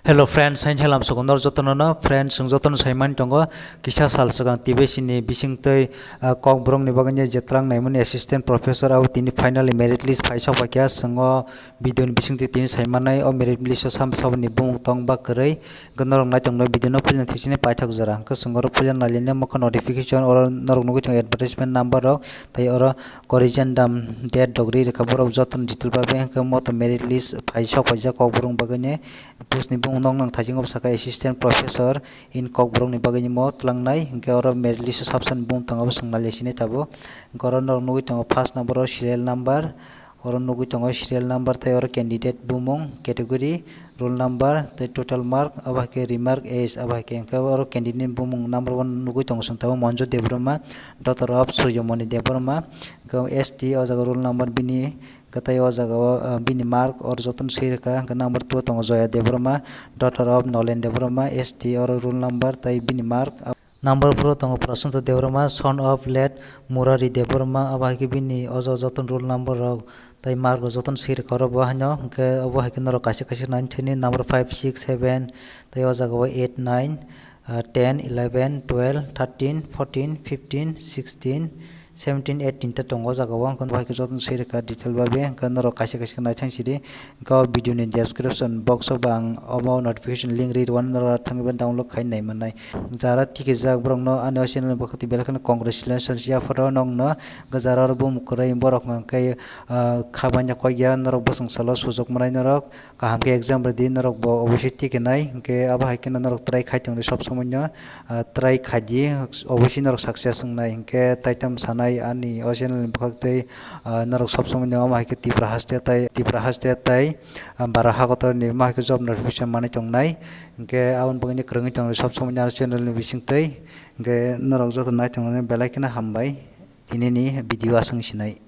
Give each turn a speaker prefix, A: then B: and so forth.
A: Hello friends, hain helam sokondor jotono no friends sung jotono saiman tongo kisa sal sagang tibesi ni bisingtei kok brong ni baganya jetlang naimani assistant professor au tini finally merit list phaisa pakya sungo video ni bisingtei tini saimanai o merit list sam sab ni bung tong ba korei gnorong na tongno video no phulna thicine paithak jara ka sungor phulna naline maka notification or norok nugu tong advertisement number ro tai oro corrigan dam date dogri rekha borok joton detail ba bank moto merit list phaisa pakya kok brong baganya post ni bung nong nang thajing saka assistant professor in kokbrong ni bagani mo tlangnai hingke oro merit list sabsan bung tangabo sangnali sini tabo goron nong nugui tango first number serial number oro nugui tango serial number tai oro candidate bumung category roll number tai total mark abake remark age abake hingke oro candidate bumung number 1 nugui tango sangtabo monjo debroma daughter of suryamoni debroma go st o jaga roll number bini katai o jaga bini mark or joton sirka number 2 tongo joya debroma daughter of nolen debroma st or roll number tai bini mark number 4 tongo prasanta debroma son of late murari debroma abaki bini ojo joton roll number rok tai mark joton sirka ro bahano ke obo hakin ro kaise kaise 9 thini number 5 6 7 tai o jaga 8 9 10 11 12 13 14 15 16 17 18 ta tongo jaga wang kon bahike joton sirka detail babe kan ro kaise kaise na chang sidi ka video ni description box bang omo notification link read one ro thangben download khai nai manai jara tike jak brong no ano channel bakati belakhan congratulations ya foro nong no gajara ro bum kurai borok ngang kai khabanya koi ya norok bosang salo sujok manai norok kaham ke exam re din norok bo obviously tike nai ke aba haike norok try khai tong sob samonyo try khaji obviously norok success ngai ke taitam sanai ani o channel ni bakte narok sob samay no ma ke tipra haste tai bara hagotor ni ma ke job notification mane tongnai ke awon bangni krungi tong sob samay na channel ni bising tai ke narok joto nai tong belaikena hambai tinini video asang sinai